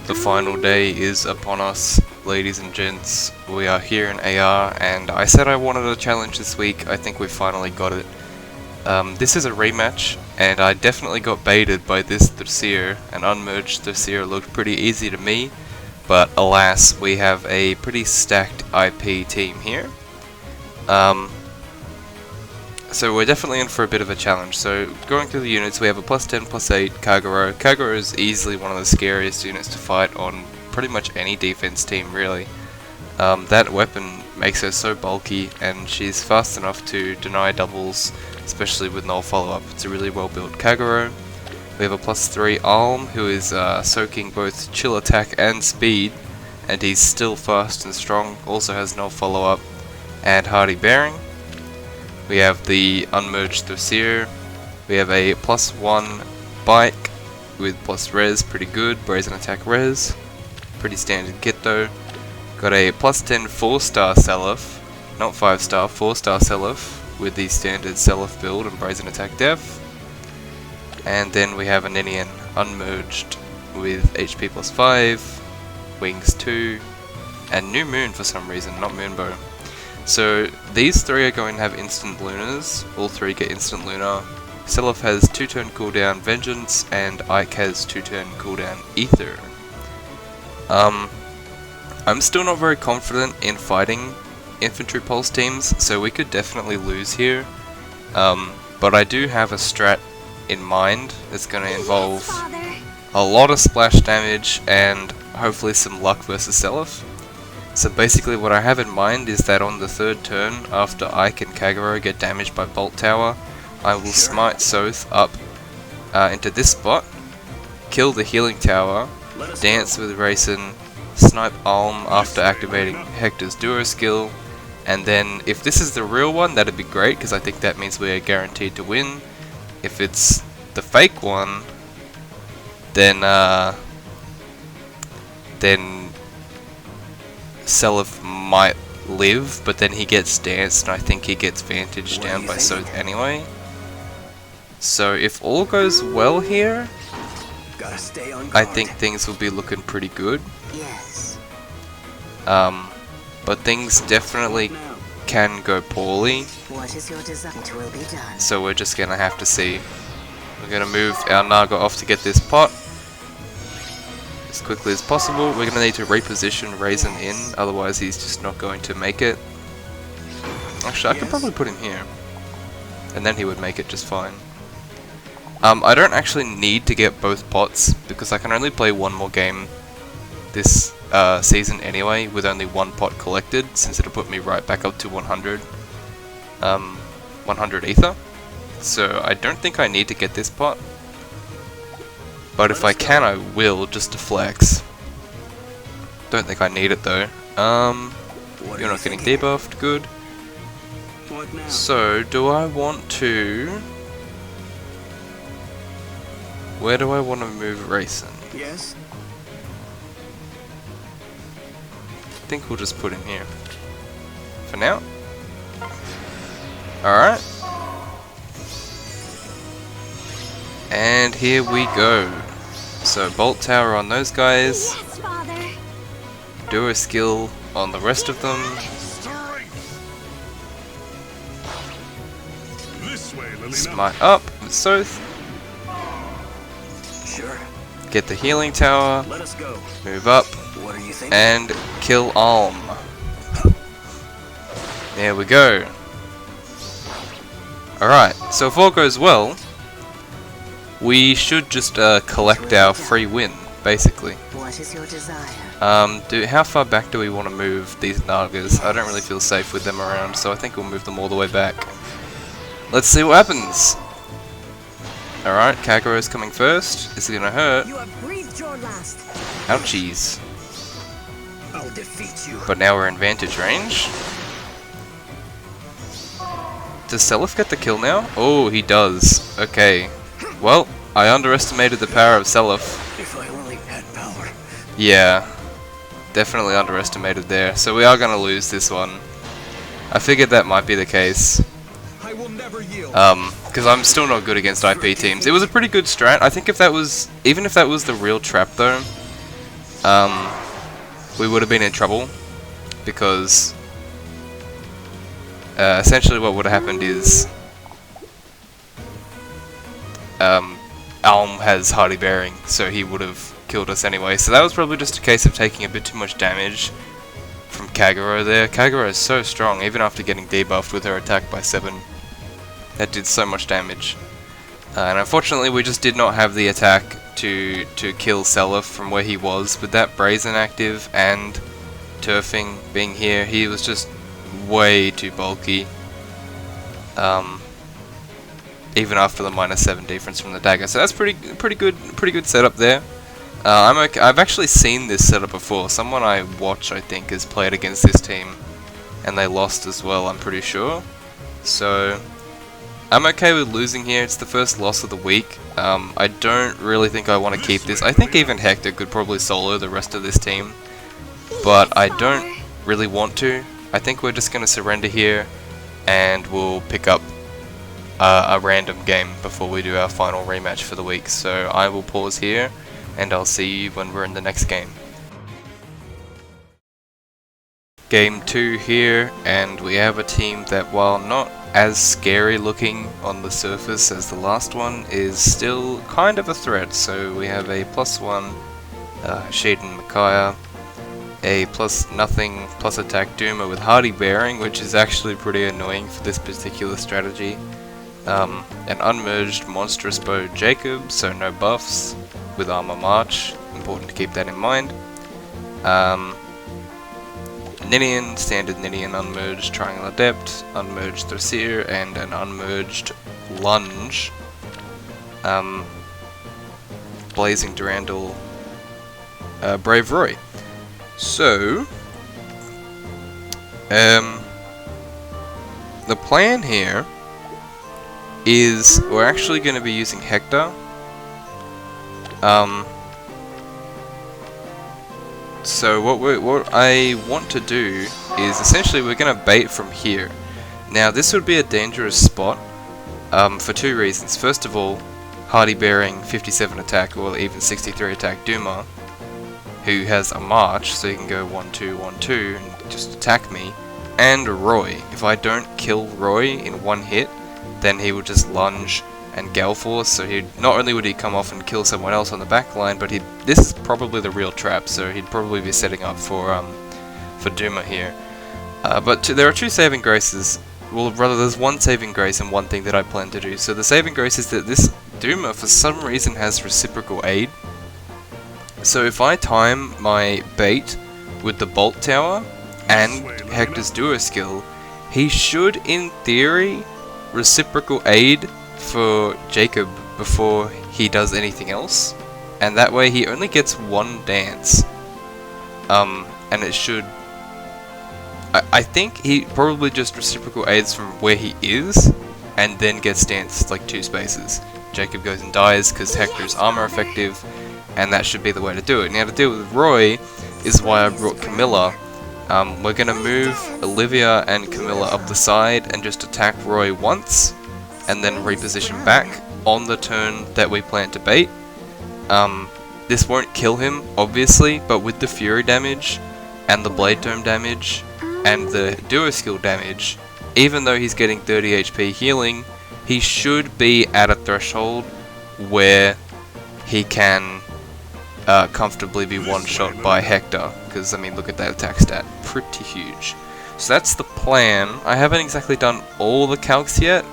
The final day is upon us, ladies and gents. We are here in AR, and I said I wanted a challenge this week. I think we finally got it. This is a rematch, and I definitely got baited by this Thracier. An unmerged Thracier looked pretty easy to me, but alas, we have a pretty stacked IP team here. So we're definitely in for a bit of a challenge. So going through the units, we have a +10, +8 Kagero. Kagero is easily one of the scariest units to fight on pretty much any defense team, really. That weapon makes her so bulky, and she's fast enough to deny doubles, especially with null follow-up. It's a really well built Kagero. We have a +3 Alm, who is soaking both chill attack and speed, and he's still fast and strong, also has null follow-up and hardy bearing. We have the unmerged Thracier. We have a +1 bike with +res, pretty good. Brazen attack res, pretty standard kit though. Got a +10 4-star Seliph, not 5-star, 4-star Seliph with the standard Seliph build and brazen attack def. And then we have a Ninian unmerged with HP +5, wings 2, and New Moon for some reason, not Moonbow. So these three are going to have instant Lunas. All three get instant Luna. Seliph has 2-turn cooldown Vengeance, and Ike has 2-turn cooldown Aether. I'm still not very confident in fighting infantry pulse teams, so we could definitely lose here. But I do have a strat in mind. It's going to involve a lot of splash damage and hopefully some luck versus Seliph. So basically what I have in mind is that on the third turn, after Ike and Kagero get damaged by Bolt Tower, I will smite Sothe up into this spot, kill the healing tower, dance with Rayson, snipe Alm after activating Hector's duo skill, and then if this is the real one, that'd be great because I think that means we're guaranteed to win. If it's the fake one, then Seliph might live, but then he gets danced, and I think he gets vantage down by Sothe anyway. So if all goes well here, I think things will be looking pretty good. But things definitely can go poorly. So we're just gonna have to see. We're gonna move our Naga off to get this pot as quickly as possible. We're going to need to reposition Raisin in, otherwise he's just not going to make it. Actually, I could probably put him here, and then he would make it just fine. I don't actually need to get both pots, because I can only play one more game this season anyway, with only one pot collected, since it'll put me right back up to 100 Aether. So I don't think I need to get this pot. But if I can, I will, just to flex. Don't think I need it though. You're not getting debuffed, good. So, do I want to... Where do I want to move Rayson? Yes. I think we'll just put him here. For now. Alright. And here we go. So Bolt Tower on those guys, Duo skill on the rest of them, smite up with Sothe, get the healing tower, move up, and kill Alm. There we go. Alright, so if all goes well, we should just collect our free win, basically. What is your desire? How far back do we want to move these Nagas? I don't really feel safe with them around, so I think we'll move them all the way back. Let's see what happens. Alright, Kagero's coming first. Is it gonna hurt? You have breathed your last. Ouchies. I'll defeat you. But now we're in vantage range. Does Seliph get the kill now? Oh, he does. Okay. Well, I underestimated the power of Seliph. If I only had power. Yeah, definitely underestimated there. So we are going to lose this one. I figured that might be the case. I will never yield. Because I'm still not good against IP teams. It was a pretty good strat. I think if that was, even if that was the real trap though, we would have been in trouble, because essentially what would have happened is Alm has hardy bearing, so he would have killed us anyway. So that was probably just a case of taking a bit too much damage from Kagero there. Kagero is so strong, even after getting debuffed with her attack by 7. That did so much damage. And unfortunately we just did not have the attack to kill Seliph from where he was. With that Brazen active and turfing being here, he was just way too bulky. Even after the -7 difference from the dagger. So that's pretty good setup there. I'm okay. I've actually seen this setup before. Someone I watch, I think, has played against this team, and they lost as well, I'm pretty sure. So I'm okay with losing here. It's the first loss of the week. I don't really think I want to keep this. I think even Hector could probably solo the rest of this team, but I don't really want to. I think we're just going to surrender here, and we'll pick up a random game before we do our final rematch for the week. So I will pause here, and I'll see you when we're in the next game. Game 2 here, and we have a team that, while not as scary looking on the surface as the last one, is still kind of a threat. So we have a +1 Shaden Micaiah, a +0 plus attack Duma with hardy bearing, which is actually pretty annoying for this particular strategy. An unmerged monstrous bow Jacob, so no buffs, with armor march, important to keep that in mind. Ninian, standard Ninian unmerged Triangle Adept, unmerged Thrasir, and an unmerged Lunge. Blazing Durandal, Brave Roy. So, the plan here is we're actually going to be using Hector. So what I want to do is essentially we're going to bait from here. Now this would be a dangerous spot for 2 reasons. First of all, hardy bearing 57 attack or even 63 attack Duma, who has a march, so he can go 1-2, 1-2 and just attack me. And Roy. If I don't kill Roy in 1 hit, then he will just lunge and Gale Force, so not only would he come off and kill someone else on the back line, but this is probably the real trap, so he'd probably be setting up for Duma here. But there are 2 saving graces. Well, rather, there's 1 saving grace and 1 thing that I plan to do. So the saving grace is that this Duma, for some reason, has reciprocal aid. So if I time my bait with the Bolt Tower and Hector's Duo skill, he should, in theory, reciprocal aid for Jacob before he does anything else, and that way he only gets 1 dance. And it should... I think he probably just reciprocal aids from where he is, and then gets danced like 2 spaces. Jacob goes and dies because Hector's armor effective, and that should be the way to do it. Now to deal with Roy is why I brought Camilla. We're going to move Olivia and Camilla up the side and just attack Roy once, and then reposition back on the turn that we plan to bait. This won't kill him, obviously, but with the Fury damage, and the Blade Dome damage, and the Duo skill damage, even though he's getting 30 HP healing, he should be at a threshold where he can comfortably be one-shot by Hector, because, I mean, look at that attack stat, pretty huge. So that's the plan. I haven't exactly done all the calcs yet,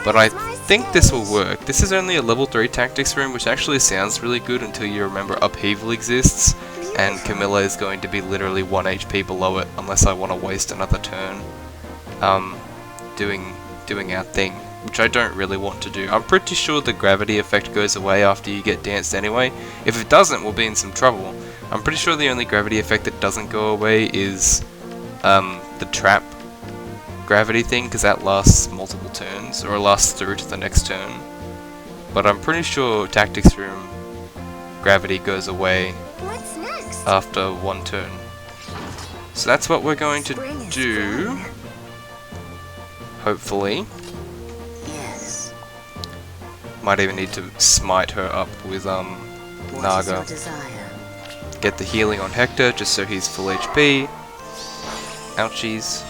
but I think this will work. This is only a level 3 tactics room, which actually sounds really good until you remember Upheaval exists, and Camilla is going to be literally 1 HP below it, unless I want to waste another turn doing our thing, which I don't really want to do. I'm pretty sure the gravity effect goes away after you get danced anyway. If it doesn't, we'll be in some trouble. I'm pretty sure the only gravity effect that doesn't go away is the trap gravity thing, because that lasts multiple turns, or lasts through to the next turn. But I'm pretty sure Tactics Room gravity goes away after 1 turn. So that's what we're going to do, hopefully. Might even need to smite her up with Naga. Get the healing on Hector just so he's full HP. Ouchies.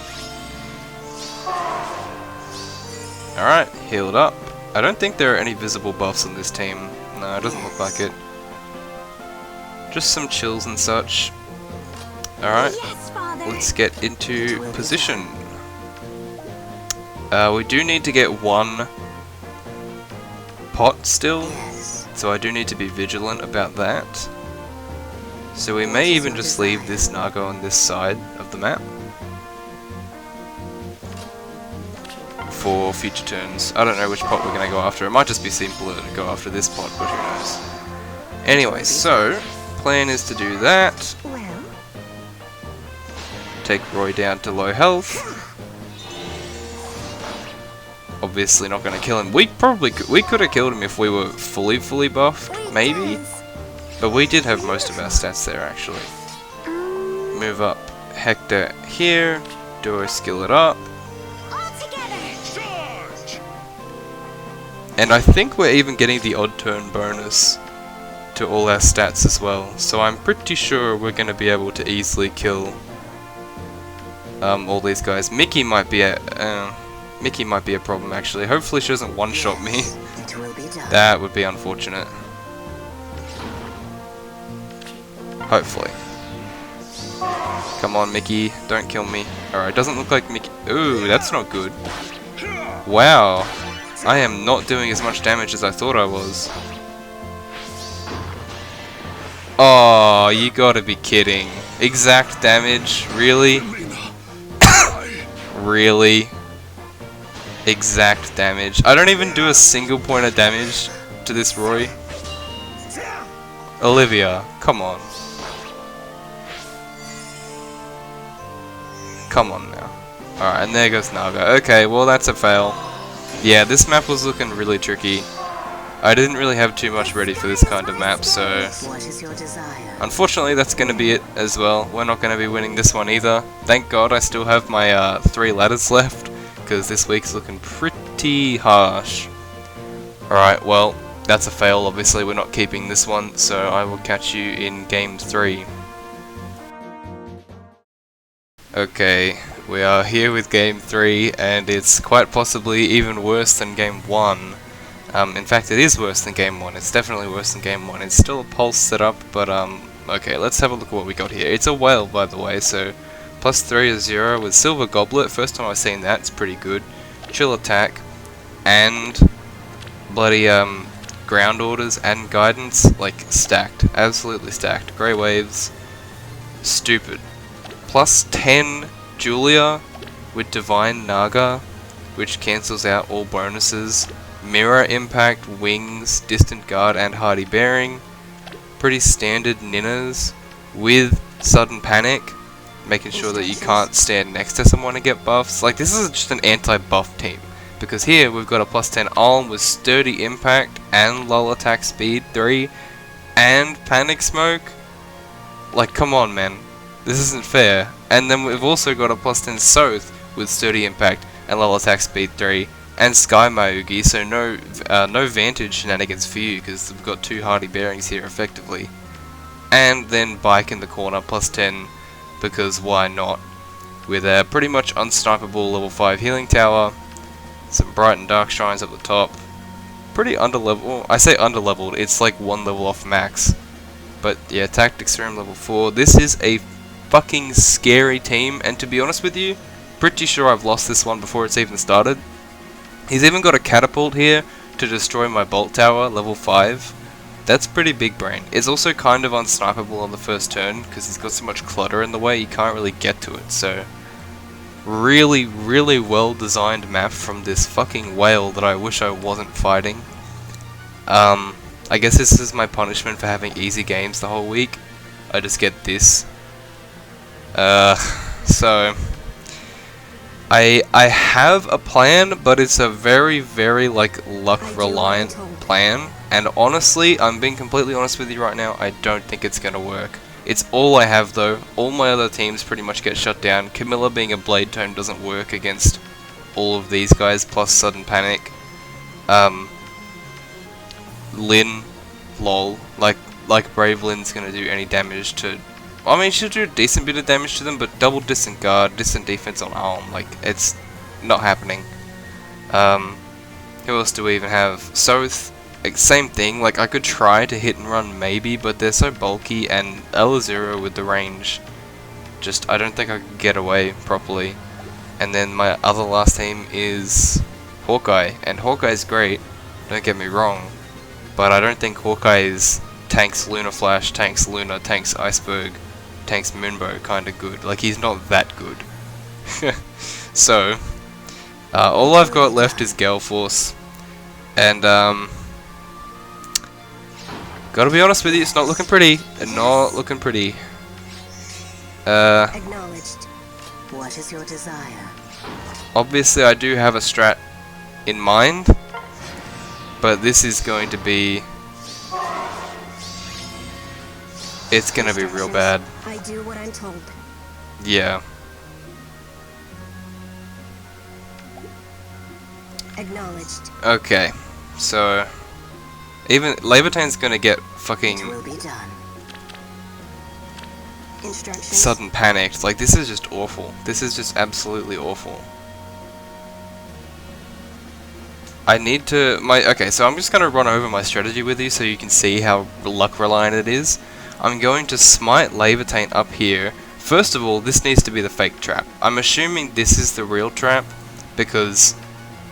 Alright, healed up. I don't think there are any visible buffs on this team. No, it doesn't look like it. Just some chills and such. Alright, Yes, Father. let's get into position. We do need to get one pot still, Yes. so I do need to be vigilant about that. So we may even just leave this Naga on this side of the map for future turns. I don't know which pot we're going to go after. It might just be simpler to go after this pot, but who knows. Anyway, so plan is to do that. Well, Take Roy down to low health. Obviously not going to kill him. We could have killed him if we were fully buffed, maybe. But we did have most of our stats there actually. Move up Hector here. Duo skill it up. all together. And I think we're even getting the odd turn bonus to all our stats as well. So I'm pretty sure we're going to be able to easily kill all these guys. Mickey might be a problem actually. Hopefully she doesn't one-shot me. It will be done. That would be unfortunate. Hopefully. Come on, Mickey. Don't kill me. Alright, doesn't look like Mickey. Ooh, that's not good. Wow. I am not doing as much damage as I thought I was. Oh, you gotta be kidding. Exact damage? Really? Really? Exact damage. I don't even do a single point of damage to this Roy. Olivia, come on. Come on now. Alright, and there goes Naga. Okay, well that's a fail. Yeah, this map was looking really tricky. I didn't really have too much ready for this kind of map, so What is your desire? unfortunately that's going to be it as well. We're not going to be winning this one either. Thank God I still have my 3 ladders left, because this week's looking pretty harsh. Alright, well, that's a fail. Obviously we're not keeping this one, so I will catch you in game 3. Okay, we are here with game 3, and it's quite possibly even worse than game 1. In fact, it is worse than game 1. It's definitely worse than game 1. It's still a pulse setup, but okay, let's have a look at what we got here. It's a whale, by the way, so +3 is 0 with silver goblet. First time I've seen that, it's pretty good. Chill attack, and bloody ground orders and guidance, like stacked, absolutely stacked. Grey waves, stupid. +10 Julia with divine Naga, which cancels out all bonuses. Mirror impact, wings, distant guard, and hardy bearing. Pretty standard Ninnas with sudden panic, making sure that you can't stand next to someone and get buffs. Like, this is just an anti-buff team, because here we've got a +10 Alm with sturdy impact and lull attack speed 3 and panic smoke. Like, come on, man, this isn't fair. And then we've also got a +10 Sothe with sturdy impact and lull attack speed 3 and Sky Mayugi, so no vantage shenanigans for you, because we've got 2 hardy bearings here effectively. And then Bike in the corner, +10, because why not? With a pretty much unsnipeable level 5 healing tower, some bright and dark shrines up the top. Pretty underleveled. I say underleveled, it's like 1 level off max. But yeah, Tactics Room level 4. This is a fucking scary team, and to be honest with you, pretty sure I've lost this one before it's even started. He's even got a catapult here to destroy my bolt tower, level 5. That's pretty big brain. It's also kind of unsnipeable on the first turn, because he's got so much clutter in the way, you can't really get to it, so really, really well designed map from this fucking whale that I wish I wasn't fighting. I guess this is my punishment for having easy games the whole week. I just get this. So I have a plan, but it's a very, very like luck reliant plan, and honestly, I'm being completely honest with you right now, I don't think it's gonna work. It's all I have though. All my other teams pretty much get shut down. Camilla being a blade tone doesn't work against all of these guys, plus sudden panic. Lin, lol, like like Bravelin's gonna do any damage to. I mean, she'll do a decent bit of damage to them, but double distant guard, distant defense on Arm, like it's not happening. Who else do we even have? Sothe, like, same thing. Like I could try to hit and run maybe, but they're so bulky, and Elazura with the range, just I don't think I could get away properly. And then my other last team is Hawkeye, and Hawkeye's great. Don't get me wrong, but I don't think Hawkeye is tanks Lunar Flash, tanks Luna, tanks Iceberg, tanks Moonbow kind of good. Like he's not that good. So all I've got left is Gale Force, and gotta be honest with you, it's not looking pretty. Not looking pretty. Acknowledged. What is your desire? Obviously, I do have a strat in mind, but this is going to be. It's gonna be real bad. I do what I'm told. Yeah. Acknowledged. Okay, so even Levitane's gonna get It fucking will be done. Instructions. sudden panicked. Like this is just awful. This is just absolutely awful. I need to okay, so I'm just gonna run over my strategy with you so you can see how luck reliant it is. I'm going to smite Levitane up here. First of all, this needs to be the fake trap. I'm assuming this is the real trap, because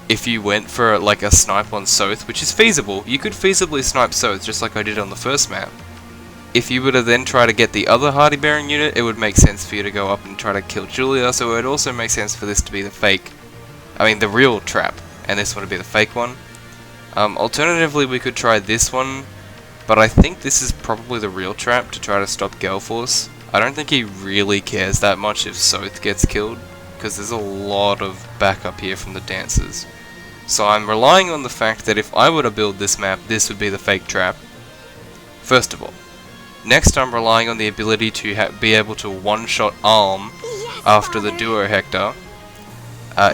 if you went for like a snipe on Sothe, which is feasible, you could feasibly snipe Sothe just like I did on the first map. If you were to then try to get the other Hardy Bearing unit, it would make sense for you to go up and try to kill Julia, so it would also make sense for this to be the fake, the real trap, and this one to be the fake one. Alternatively, we could try this one, but I think this is probably the real trap to try to stop Gale Force. I don't think he really cares that much if Sothe gets killed, because there's a lot of backup here from the dancers. So I'm relying on the fact that if I were to build this map, this would be the fake trap, first of all. Next, I'm relying on the ability to be able to one-shot Arm after the Duo Hector.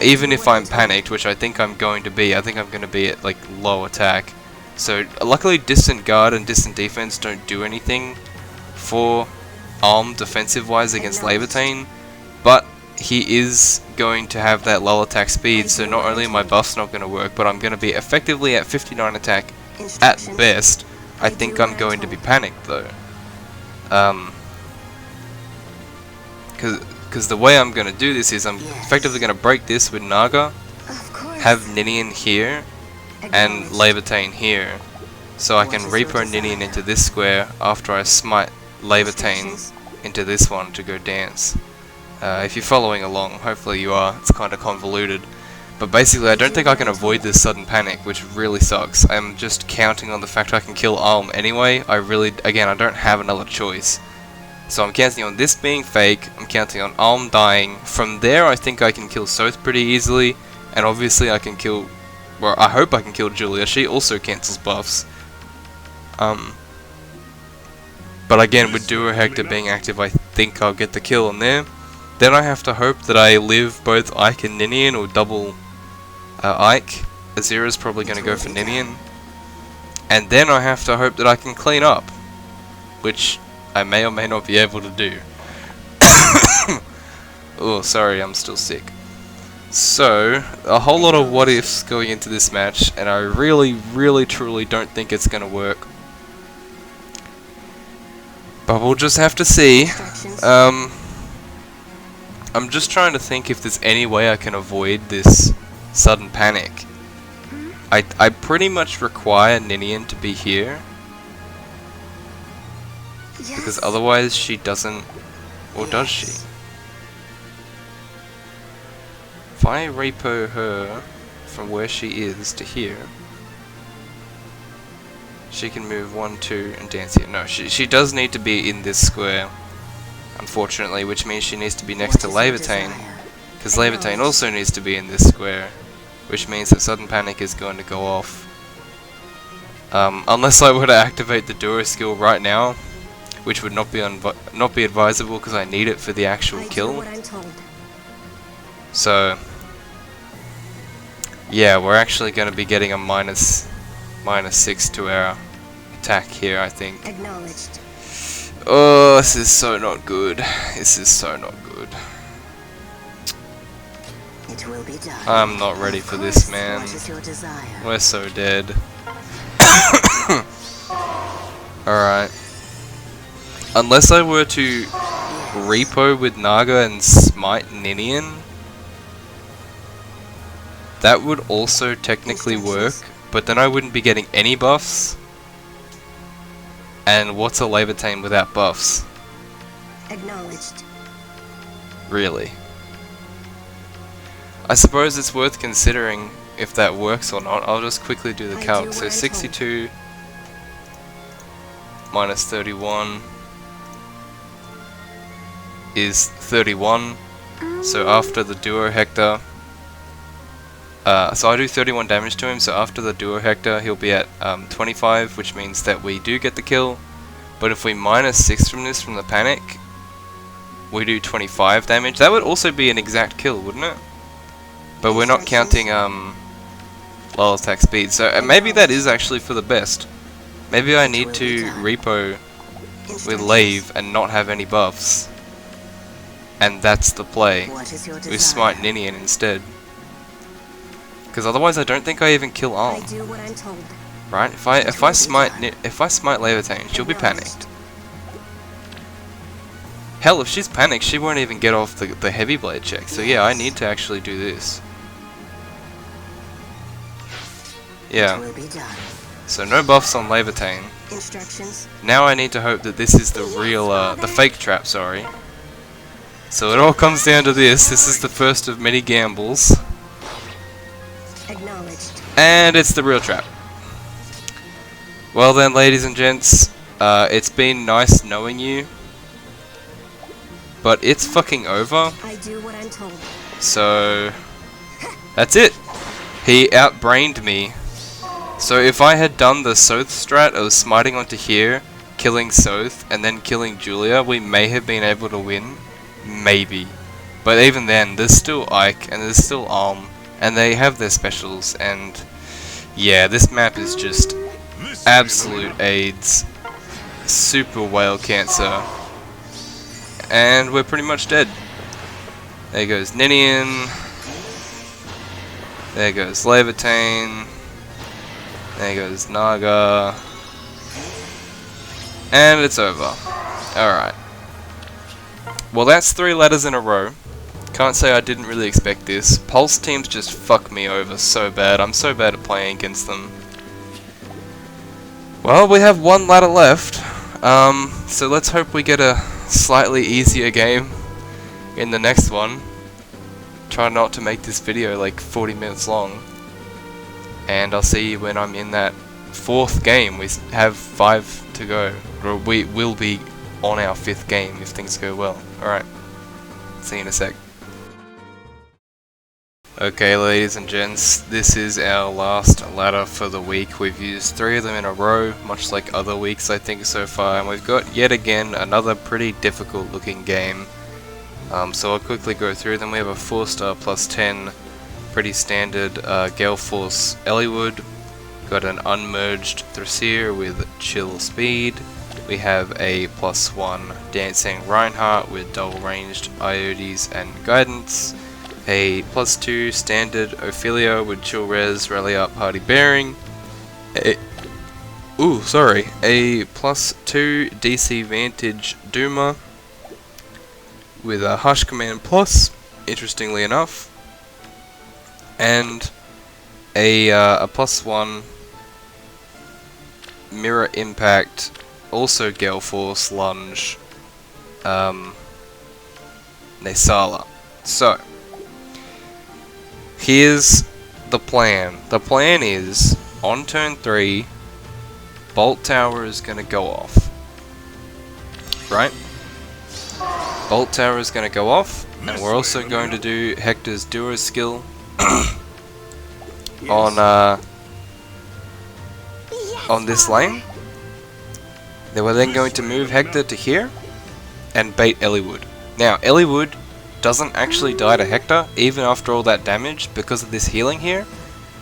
Even if I'm panicked, which I think I'm going to be. I think I'm going to be at like low attack. So luckily distant guard and distant defense don't do anything for Arm defensive-wise against Levitane, but he is going to have that low attack speed, so not only are my buffs not going to work, but I'm going to be effectively at 59 attack at best. I think I'm going to be panicked though. Because the way I'm going to do this is I'm effectively going to break this with Naga, have Ninian here, and Levitane here, so I can Reaper Ninian into this square after I smite Levitane into this one to go dance. If you're following along, hopefully you are, it's kind of convoluted. But basically I don't think I can avoid this sudden panic, which really sucks. I'm just counting on the fact I can kill Alm anyway. Again, I don't have another choice. So I'm counting on this being fake, I'm counting on Alm dying. From there I think I can kill Sothe pretty easily, and obviously I can kill, well, I hope I can kill Julia, she also cancels buffs. But again, with Duo Hector being active, I think I'll get the kill on there. Then I have to hope that I live both Ike and Ninian, or double Ike. Azira's probably going to go for Ninian. And then I have to hope that I can clean up, which I may or may not be able to do. Oh, sorry, I'm still sick. So, a whole lot of what ifs going into this match, and I really, really, truly don't think it's going to work. But we'll just have to see. I'm just trying to think if there's any way I can avoid this sudden panic. I pretty much require Ninian to be here, because otherwise she doesn't, or does she? If I repo her from where she is to here, she can move 1, 2 and dance here. No, she does need to be in this square, unfortunately, which means she needs to be next to Levitane, because Levitane also needs to be in this square, which means that sudden panic is going to go off. Unless I were to activate the Duo skill right now, which would not be advisable because I need it for the actual kill. So yeah, we're actually going to be getting a minus 6 to our attack here, I think. Acknowledged. Oh, this is so not good. This is so not good. It will be done. I'm not ready for this, man. What is your desire? We're so dead. Alright. Unless I were to repo with Naga and smite Ninian, that would also technically work, but then I wouldn't be getting any buffs. And what's a Levitain without buffs? Acknowledged. Really? I suppose it's worth considering if that works or not. I'll just quickly do the calc. So 62 minus 31 is 31. So after the duo Hector, so I do 31 damage to him, so after the duo Hector he'll be at 25, which means that we do get the kill. But if we minus 6 from this from the panic, we do 25 damage. That would also be an exact kill, wouldn't it? But we're not counting low attack speed, so maybe that is actually for the best. Maybe I need to repo with Lave and not have any buffs. And that's the play. We smite Ninian instead. Because otherwise I don't think I even kill Alm. Right? If I smite Levitain, she'll be panicked. Hell, if she's panicked, she won't even get off the heavy blade check. So yeah, I need to actually do this. Yeah. So no buffs on Levitain. Now I need to hope that this is the real, the fake trap, sorry. So it all comes down to this. This is the first of many gambles. And it's the real trap. Well then, ladies and gents, it's been nice knowing you. But it's fucking over. So that's it. He outbrained me. So if I had done the Sothe strat of smiting onto here, killing Sothe, and then killing Julia, we may have been able to win. Maybe. But even then, there's still Ike, and there's still Alm, and they have their specials, and yeah, this map is just absolute AIDS. Super whale cancer. And we're pretty much dead. There goes Ninian. There goes Levitain. There goes Naga. And it's over. Alright. Well, that's 3 letters in a row. Can't say I didn't really expect this. Pulse teams just fuck me over so bad. I'm so bad at playing against them. Well, we have 1 ladder left. So let's hope we get a slightly easier game in the next one. Try not to make this video like 40 minutes long. And I'll see you when I'm in that 4th game. We have 5 to go. Or we will be on our 5th game if things go well. Alright. See you in a sec. Okay, ladies and gents, this is our last ladder for the week. We've used 3 of them in a row, much like other weeks I think so far, and we've got yet again another pretty difficult looking game. So I'll quickly go through them. We have a 4-star plus 10, pretty standard Gale Force Eliwood. Got an unmerged Thrasier with chill speed. We have a plus 1 Dancing Reinhardt with double ranged Iodes and guidance. A plus 2 standard Ophelia with chill res, rally up, party bearing. A plus 2 DC Vantage Duma with a Hush Command Plus, interestingly enough. And a plus 1 Mirror Impact, also Gale Force Lunge, Nesala. So, here's the plan. The plan is, on turn 3, Bolt Tower is going to go off. Right? Bolt Tower is going to go off, and we're also going to do Hector's Duo skill on this lane. Then we're then going to move Hector to here and bait Eliwood. Now, Eliwood doesn't actually die to Hector, even after all that damage, because of this healing here.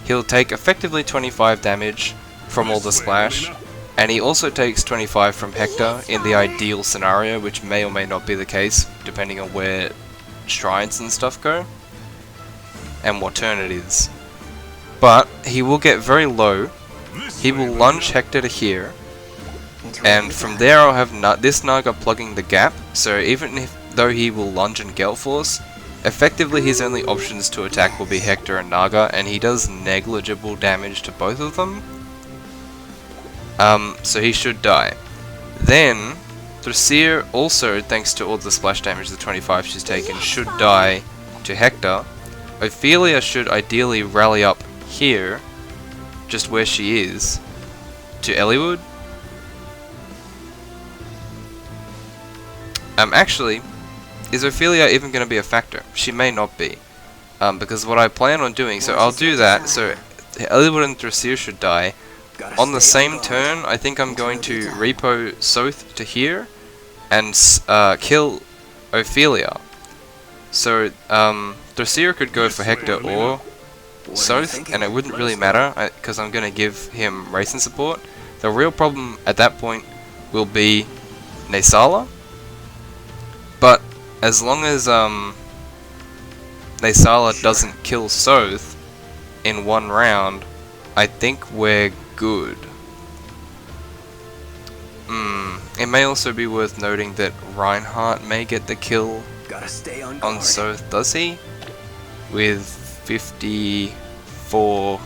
He'll take effectively 25 damage from all the splash, And he also takes 25 from Hector in the ideal scenario, which may or may not be the case, depending on where shrines and stuff go, and what turn it is. But he will get very low, he will lunge Hector to here, and from there I'll have this Naga plugging the gap, so even though he will lunge and Gale Force, effectively his only options to attack will be Hector and Naga, and he does negligible damage to both of them. So he should die. Then, Thracier also, thanks to all the splash damage, the 25 she's taken, should die to Hector. Ophelia should ideally rally up here, just where she is, to Eliwood. Actually, is Ophelia even going to be a factor? She may not be. Because what I plan on doing, so I'll do that, so Eliwood and Thracier should die. On the same turn, I think I'm going to repo Sothe to here, and kill Ophelia. So, Thracier could go for Hector or Sothe, and it wouldn't really matter, because I'm going to give him racing support. The real problem at that point will be Naesala, but as long as Naesala doesn't kill Sothe in one round, I think we're good. It may also be worth noting that Reinhardt may get the kill on Sothe, does he? With 54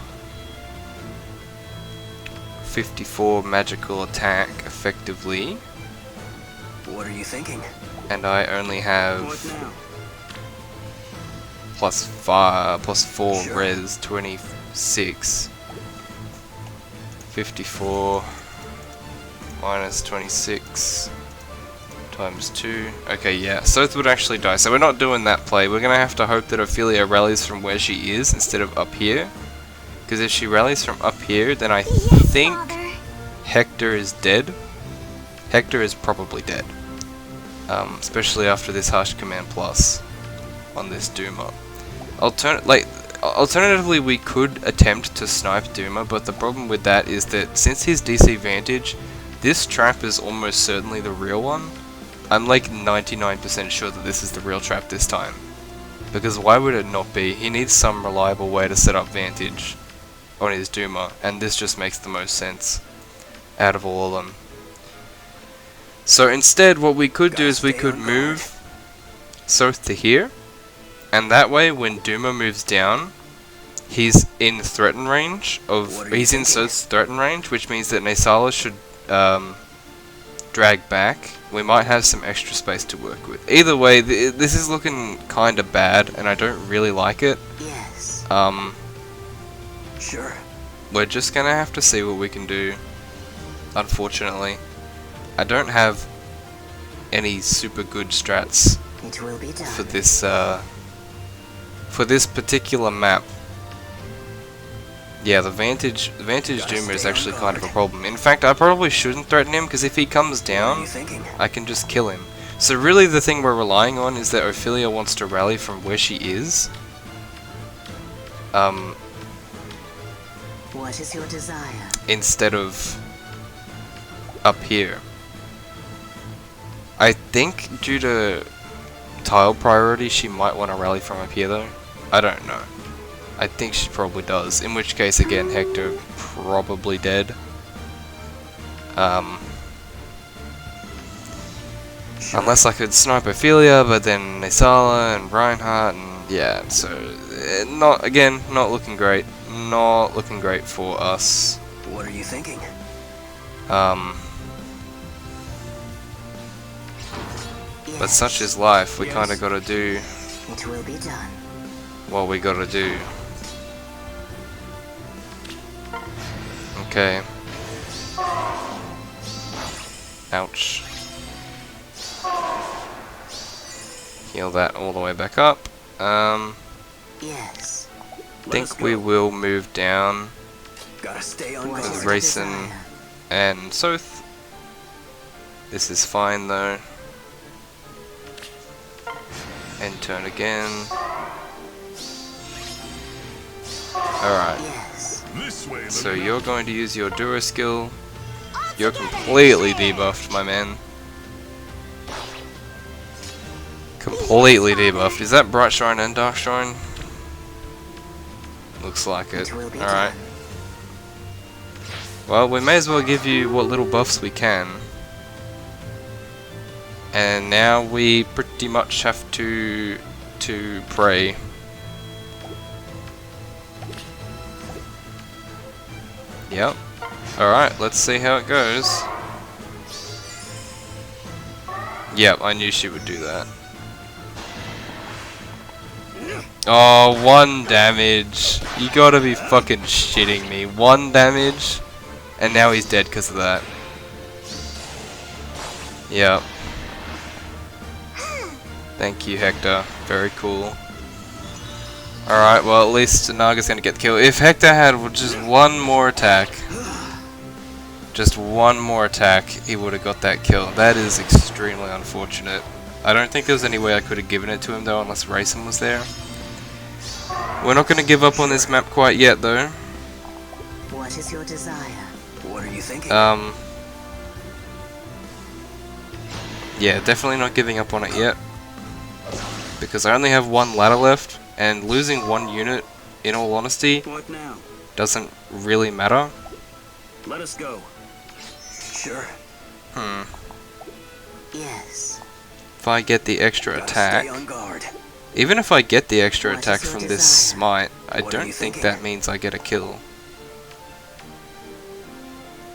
magical attack, effectively. What are you thinking? And I only have plus 4 Sure. res, 26. 54 minus 26 times 2. Okay, yeah, Sothe would actually die. So we're not doing that play. We're going to have to hope that Ophelia rallies from where she is instead of up here. Because if she rallies from up here, then I think Hector is dead. Hector is probably dead. Especially after this Harsh Command Plus on this Duma. Alternatively, we could attempt to snipe Duma, but the problem with that is that since his DC Vantage, this trap is almost certainly the real one. I'm like 99% sure that this is the real trap this time. Because why would it not be? He needs some reliable way to set up Vantage on his Duma, and this just makes the most sense out of all of them. So instead, what we could do is we could move Sothe to here, and that way when Duma moves down, he's in threaten range of, he's in Sothe's threaten range, which means that Naesala should drag back. We might have some extra space to work with. Either way, this is looking kinda bad, and I don't really like it. Yes. Sure. We're just gonna have to see what we can do, unfortunately. I don't have any super good strats It will be done. for this particular map. Yeah, the Vantage Duma is actually kind of a problem. In fact, I probably shouldn't threaten him, because if he comes What are down, you thinking? I can just kill him. So really the thing we're relying on is that Ophelia wants to rally from where she is. What is your desire? Instead of up here. I think due to tile priority she might want to rally from up here though. I don't know. I think she probably does, in which case again Hector probably dead. Unless I could snipe Ophelia, but then Naesala and Reinhardt, and yeah, so not looking great. Not looking great for us. What are you thinking? But such is life. We kind of gotta do It will be done. what we gotta do. Okay. Ouch. Heal that all the way back up. Yes. Think we will move down Gotta stay on What guard. is with your Racing desire? and Sothe. This is fine though. End turn again. Alright. Yes. This way, So you're going to use your Dura skill. You're completely debuffed, my man. Completely debuffed. Is that Bright Shrine and Dark Shrine? Looks like it. Alright. Well, we may as well give you what little buffs we can. And now we pretty much have to pray. Yep. Alright, let's see how it goes. Yep, I knew she would do that. Oh, 1 damage. You gotta be fucking shitting me. 1 damage? And now he's dead because of that. Yep. Thank you, Hector. Very cool. Alright, well at least Naga's gonna get the kill. If Hector had just 1 more attack, just 1 more attack, he would have got that kill. That is extremely unfortunate. I don't think there was any way I could have given it to him though, unless Rayson was there. We're not gonna give up on this map quite yet though. What is your desire? What are you thinking? Yeah, definitely not giving up on it yet. Because I only have 1 ladder left, and losing 1 unit, in all honesty, What now? doesn't really matter. Let us go. Sure. Yes. If I get the extra Gotta attack, stay on guard. even if I get the extra What attack is your from this desire? smite, I What are don't you think thinking? that means I get a kill.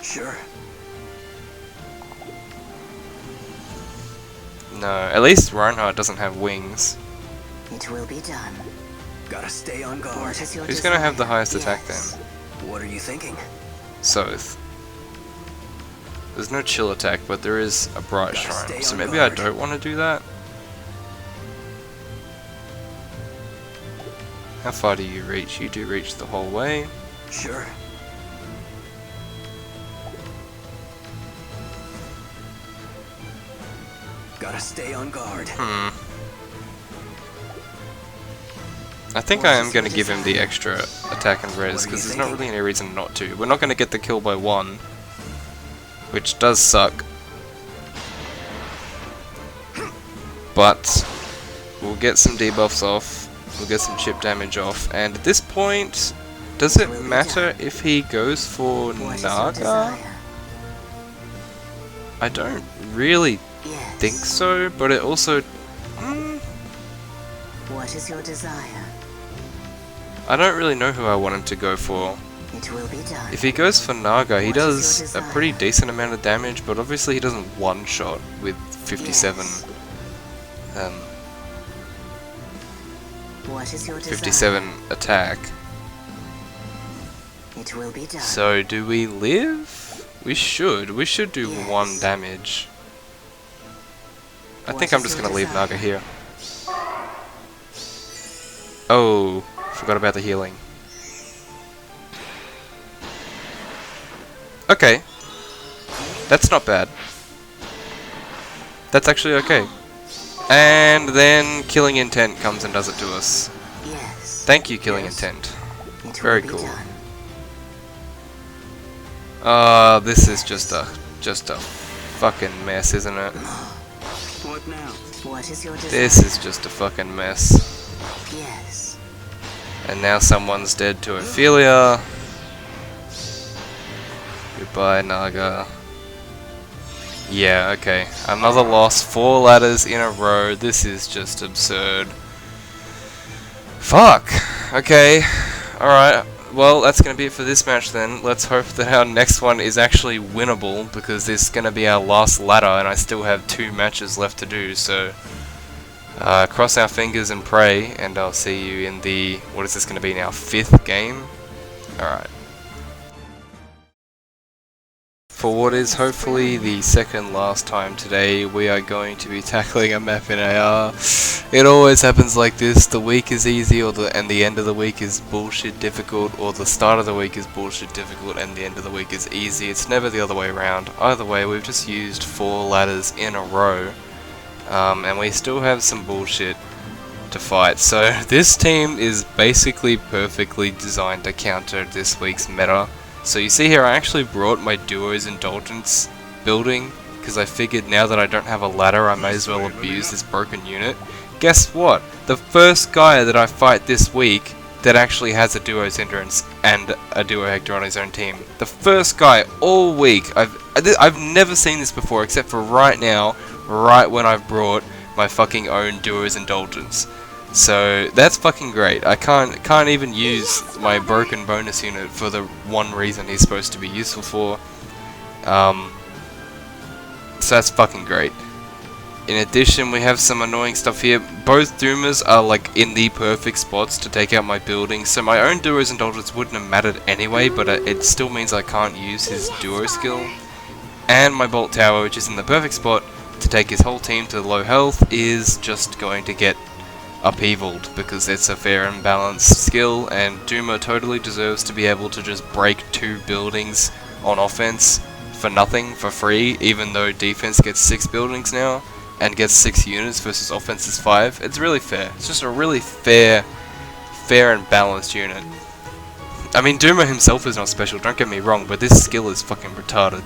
Sure. No, at least Reinhardt doesn't have wings. It will be done. Gotta stay on guard. What is your Who's desire? gonna have the highest attack Yes. then? What are you thinking? Sothe. There's no chill attack, but there is a bright Gotta shrine, stay so on maybe I guard. don't want to do that. How far do you reach? You do reach the whole way. Sure. Gotta stay on guard. I think I am going to give him the extra attack and res, because there's not really any reason not to. We're not going to get the kill by 1, which does suck. But we'll get some debuffs off, we'll get some chip damage off, and at this point, does it matter if he goes for What is your Naga? desire? I don't really Yes. think so, but it also... What is your desire? I don't really know who I want him to go for. It will be done. If he goes for Naga, he What is does your a pretty desire? decent amount of damage, but obviously he doesn't one-shot with 57, Yes. What is your desire? 57 attack. It will be done. So do we live? We should do Yes. 1 damage. I What think I'm is just your gonna leave desire? Naga here. Oh, forgot about the healing. Okay. That's not bad. That's actually okay. And then Killing Intent comes and does it to us. Yes. Thank you, Killing Yes. Intent. It very will be cool. done. This is just a fucking mess, isn't it? What now? What is your desire? This is just a fucking mess. Yes. And now someone's dead to Ophelia. Goodbye, Naga. Yeah, okay. Another loss. 4 ladders in a row. This is just absurd. Fuck. Okay. Alright. Well, that's going to be it for this match then. Let's hope that our next one is actually winnable, because this is going to be our last ladder and I still have 2 matches left to do, so cross our fingers and pray, and I'll see you in the, what is this going to be now, 5th game? Alright. For what is hopefully the second last time today, we are going to be tackling a map in AR. It always happens like this: the week is easy, and the end of the week is bullshit difficult, or the start of the week is bullshit difficult and the end of the week is easy. It's never the other way around. Either way, we've just used 4 ladders in a row, and we still have some bullshit to fight. So this team is basically perfectly designed to counter this week's meta. So you see here, I actually brought my Duo's Indulgence building, because I figured now that I don't have a ladder, I may as well abuse this broken unit. Guess what? The first guy that I fight this week that actually has a Duo's Endurance and a Duo Hector on his own team. The first guy all week. I've never seen this before, except for right now, right when I've brought my fucking own Duo's Indulgence. So that's fucking great. I can't even use my broken bonus unit for the one reason he's supposed to be useful for. So that's fucking great. In addition, we have some annoying stuff here. Both Doomas are like in the perfect spots to take out my buildings, so my own Duo's Indulgence wouldn't have mattered anyway, but it still means I can't use his Duo skill. And my Bolt Tower, which is in the perfect spot to take his whole team to low health, is just going to get upheavaled because it's a fair and balanced skill, and Duma totally deserves to be able to just break 2 buildings on offense for nothing, for free, even though defense gets 6 buildings now and gets 6 units versus offense is 5. It's really fair. It's just a really fair and balanced unit. I mean, Duma himself is not special, don't get me wrong, but this skill is fucking retarded.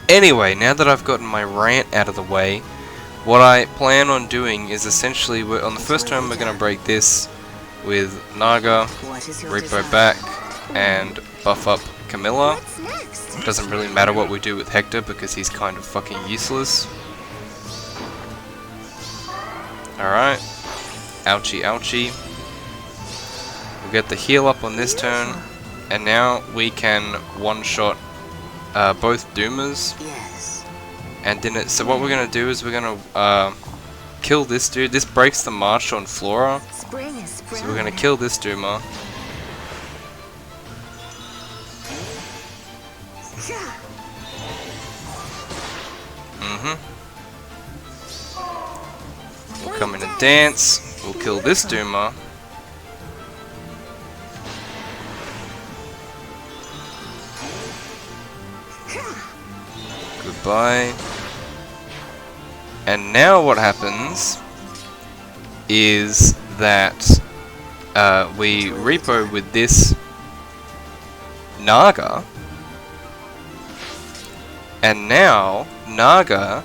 Anyway, now that I've gotten my rant out of the way, what I plan on doing is essentially, on the first turn we're going to break this with Naga, Repo back, and buff up Camilla. It doesn't really matter what we do with Hector because he's kind of fucking useless. Alright. Ouchie, ouchie. We'll get the heal up on this turn, and now we can one-shot both Doomas. And then so what we're gonna do is we're gonna kill this dude. This breaks the march on Flora. So we're gonna kill this Dooma. We'll come in and dance. We'll kill this Dooma. Goodbye. And now what happens is that we repo with this Naga, and now Naga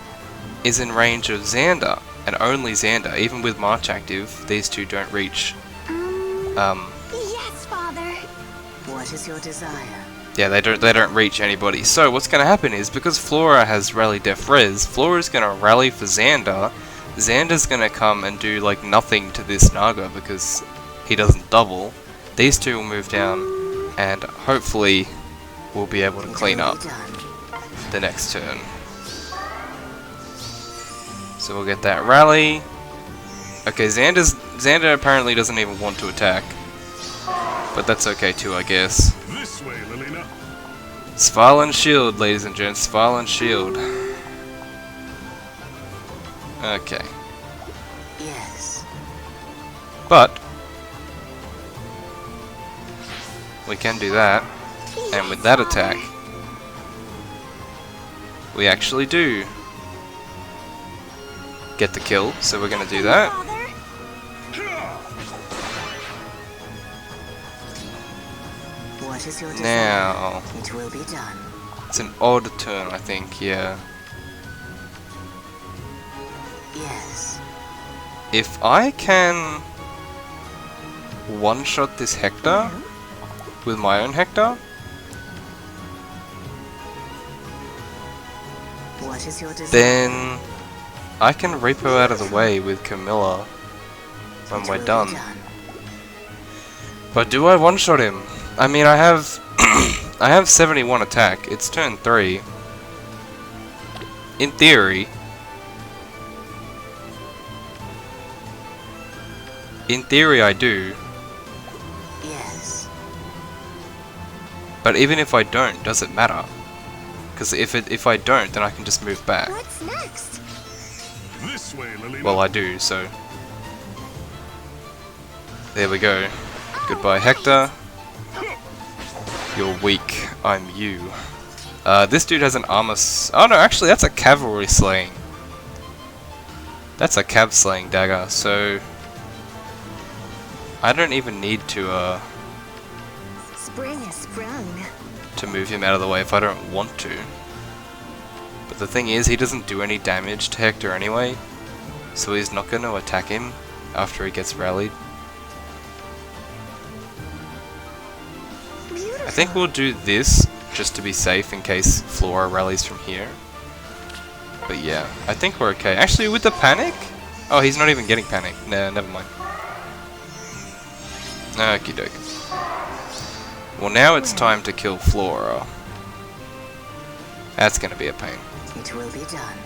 is in range of Xander, and only Xander. Even with March active, these two don't reach. Yes, Father. What is your desire? Yeah, they don't reach anybody. So what's going to happen is, because Flora has Rally Def Res, Flora's going to rally for Xander. Xander's going to come and do like nothing to this Naga because he doesn't double. These two will move down, and hopefully we'll be able to clean up the next turn. So we'll get that rally. Okay, Xander apparently doesn't even want to attack, but that's okay too, I guess. This way, Lilina. Svalin Shield, ladies and gents. Svalin Shield. Okay. Yes. But we can do that, and with that attack, we actually do get the kill. So we're gonna do that. What is your desire? Now, It will be done. it's an odd turn, I think, yeah. Yes. If I can one-shot this Hector with my own Hector, What is your desire? then I can repo out of the way with Camilla when we're done. But do I one-shot him? I mean, I have I have 71 attack. It's turn 3. In theory, I do. Yes. But even if I don't, does it matter? Because if I don't, then I can just move back. What's next? This way, Lilina. Well, I do, so there we go. Goodbye, Hector. You're weak. I'm you. This dude has an armor. Oh no, actually, that's a cavalry slaying. That's a cav slaying dagger. So I don't even need to Spring has sprung. to move him out of the way if I don't want to. But the thing is, he doesn't do any damage to Hector anyway, so he's not going to attack him after he gets rallied. I think we'll do this just to be safe in case Flora rallies from here. But yeah, I think we're okay. Actually, with the panic? Oh, he's not even getting panic. Nah, never mind. Okie doke. Well, now it's time to kill Flora. That's gonna be a pain. It will be done.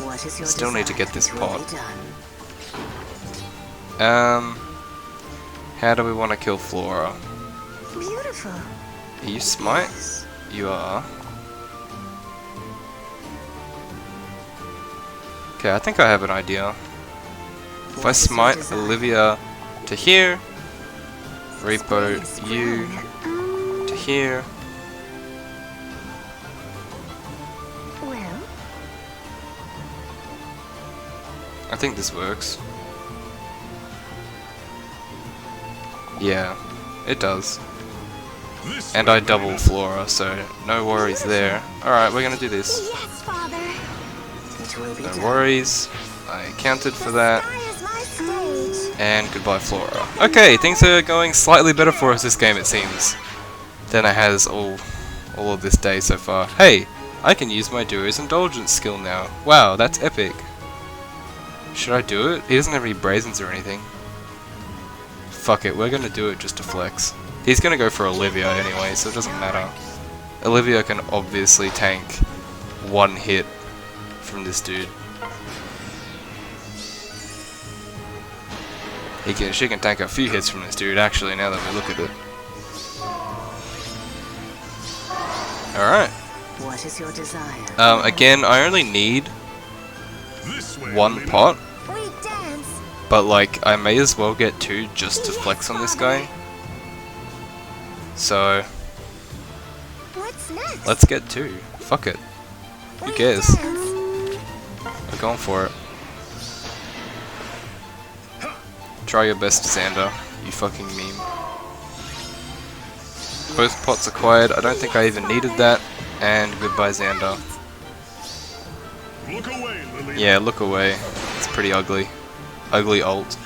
What is your Still need to get this desire? It will pot. be done. How do we want to kill Flora? Beautiful. Are you smite? Yes. You are. Okay, I think I have an idea. If I What is your smite desire? Olivia to here, Reaper Spring is you sprung. to here. Well, I think this works. Yeah, it does. This And way, I double Lelina. Flora, so no worries there. Alright, we're gonna do this. yes, Father. It will be No done. worries. I accounted for that. Sky is my stage. And goodbye Flora. Okay, things are going slightly better for us this game, it seems, than it has all of this day so far. Hey, I can use my Duo's Indulgence skill now. Wow, that's epic. Should I do it? He doesn't have any Brazens or anything. Fuck it, we're gonna do it just to flex. He's gonna go for Olivia anyway, so it doesn't matter. Olivia can obviously tank one hit from this dude. She can tank a few hits from this dude, actually, now that we look at it. Alright. What is your desire? Again, I only need This way, one Lelina. pot, We dance. but like, I may as well get two just to flex on this guy. So, What's next? let's get two. Fuck it. Who cares? Dance. We're going for it. Try your best, Xander. You fucking meme. Both pots acquired. I don't think I even needed that. And goodbye, Xander. Look away, Lelina. Yeah, look away. It's pretty ugly. Ugly ult.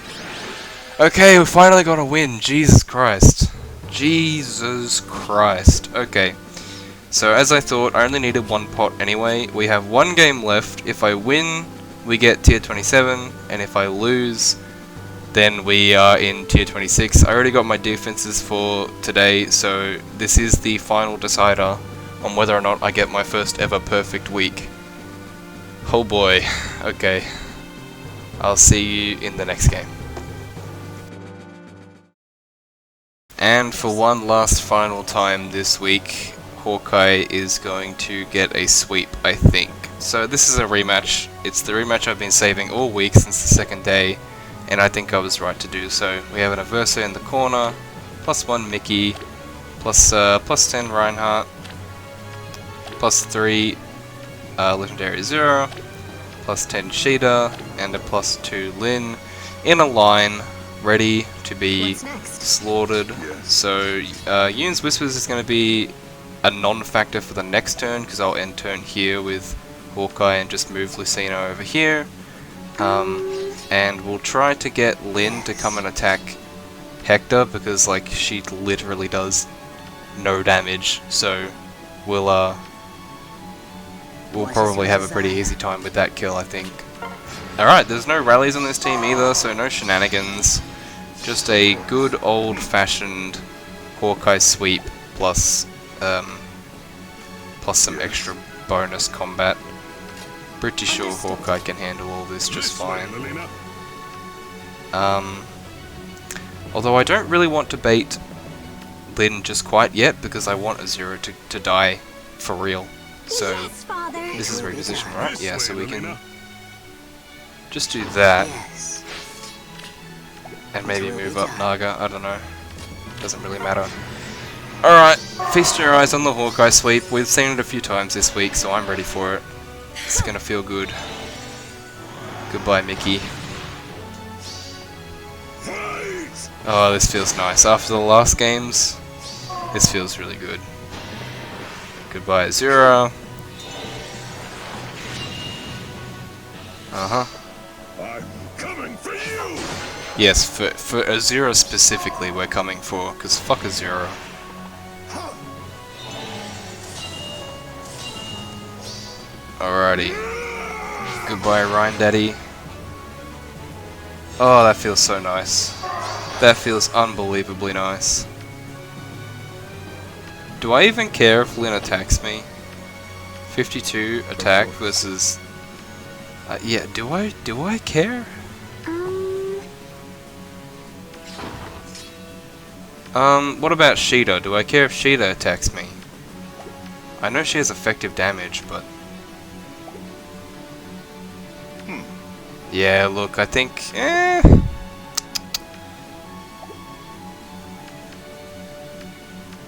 Okay, we finally got a win. Jesus Christ. Jesus Christ. Okay. So as I thought, I only needed one pot anyway. We have one game left. If I win, we get tier 27. And if I lose, then we are in tier 26. I already got my defenses for today. So this is the final decider on whether or not I get my first ever perfect week. Oh boy. Okay. I'll see you in the next game. And for one last final time this week, Hawkeye is going to get a sweep, I think. So this is a rematch. It's the rematch I've been saving all week since the second day, and I think I was right to do so. We have an Aversa in the corner, +1 Mickey, +10 Reinhardt, +3 Legendary Zero, +10 Sheeta, and a +2 Lin in a line, ready to be What's next? slaughtered. So Yoon's Whispers is going to be a non-factor for the next turn, because I'll end turn here with Hawkeye and just move Lucina over here. And we'll try to get Lin to come and attack Hector, because like she literally does no damage. So we'll probably have a pretty easy time with that kill, I think. Alright, there's no rallies on this team either, so no shenanigans. Just a good old-fashioned Hawkeye sweep plus some extra bonus combat. Pretty sure Hawkeye can handle all this just This way, fine. Lelina. Although I don't really want to bait Lin just quite yet, because I want Azura to die for real. So Yes, Father. this is It will be reposition, done. right? This Yeah, way, so we can Lelina. just do that Yes. and maybe It will move be up done. Naga. I don't know. Doesn't really matter. Alright, feast your eyes on the Hawkeye sweep. We've seen it a few times this week, so I'm ready for it. It's gonna feel good. Goodbye, Mickey. Fight! Oh, this feels nice. After the last games, this feels really good. Goodbye, Azura. I'm coming for you. Yes, for Azura specifically we're coming for, because fuck Azura. Alrighty. Goodbye, Ryan Daddy. Oh, that feels so nice. That feels unbelievably nice. Do I even care if Lynn attacks me? 52 attack versus... yeah, do I care? What about Sheeta? Do I care if Sheeta attacks me? I know she has effective damage, but... Yeah, look, I think...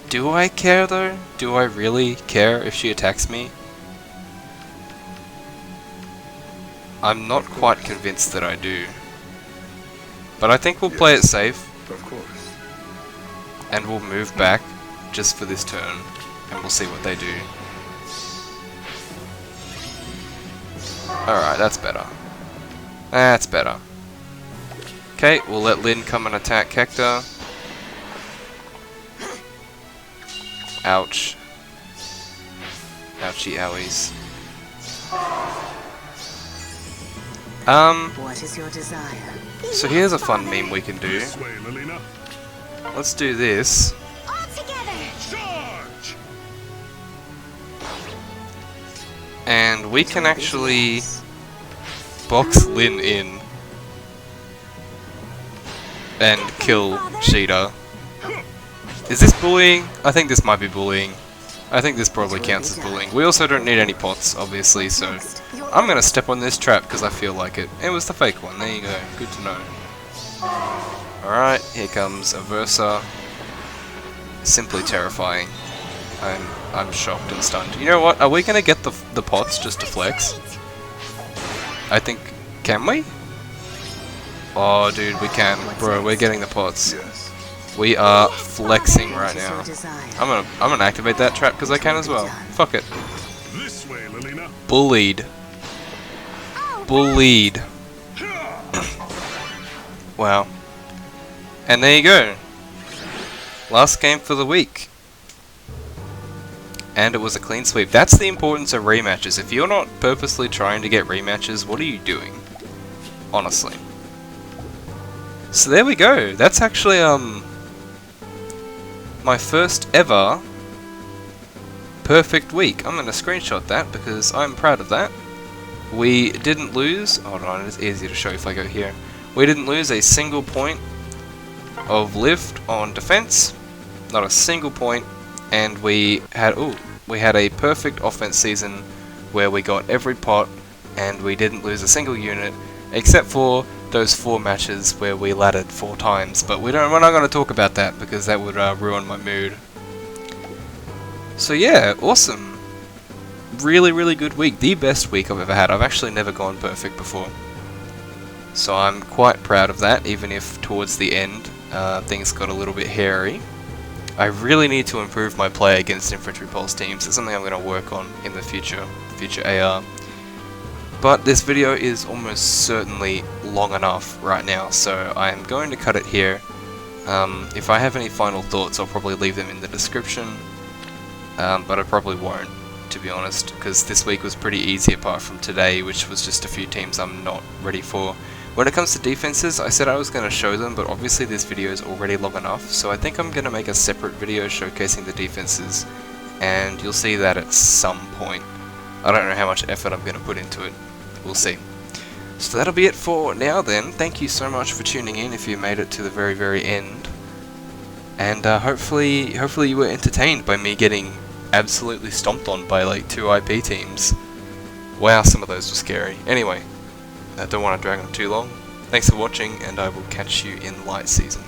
Do I care though? Do I really care if she attacks me? I'm not quite convinced that I do. But I think we'll play it safe. Of course. And we'll move back just for this turn. And we'll see what they do. Alright, that's better. That's better. Okay, we'll let Lynn come and attack Hector. Ouch. Ouchie owies. What is your desire? So here's a fun meme we can do. This way, Lilina. Let's do this. All together. Charge! And we can actually box Lynn in and kill Sheeta. Is this bullying? I think this might be bullying. I think this probably counts as bullying. We also don't need any pots, obviously, so I'm gonna step on this trap because I feel like it. It was the fake one, there you go, good to know. Alright, here comes Aversa. Simply terrifying. I'm shocked and stunned. You know what, are we gonna get the pots just to flex? I think, can we? Oh dude, we can. Bro, we're getting the pots. Yes. We are flexing right now. What is your desire? I'm gonna activate that trap because I can as well. Fuck it. This way, Lilina. Bullied. Bullied. Wow. And there you go. Last game for the week. And it was a clean sweep. That's the importance of rematches. If you're not purposely trying to get rematches, what are you doing? Honestly. So there we go. That's actually my first ever perfect week. I'm going to screenshot that because I'm proud of that. We didn't lose. Hold on, it's easier to show if I go here. We didn't lose a single point of lift on defense. Not a single point. And we had a perfect offense season where we got every pot and we didn't lose a single unit except for those 4 matches where we laddered 4 times, but we're not going to talk about that because that would ruin my mood. So yeah, awesome. Really, really good week. The best week I've ever had. I've actually never gone perfect before. So I'm quite proud of that, even if towards the end things got a little bit hairy. I really need to improve my play against infantry pulse teams. It's something I'm going to work on in the future AR. But this video is almost certainly long enough right now, so I'm going to cut it here. If I have any final thoughts, I'll probably leave them in the description, but I probably won't, to be honest, because this week was pretty easy apart from today, which was just a few teams I'm not ready for. When it comes to defenses, I said I was going to show them, but obviously this video is already long enough, so I think I'm going to make a separate video showcasing the defenses, and you'll see that at some point. I don't know how much effort I'm going to put into it. We'll see. So that'll be it for now then. Thank you so much for tuning in if you made it to the very, very end. And hopefully you were entertained by me getting absolutely stomped on by like 2 IP teams. Wow, some of those were scary. Anyway, I don't want to drag on too long. Thanks for watching, and I will catch you in light season.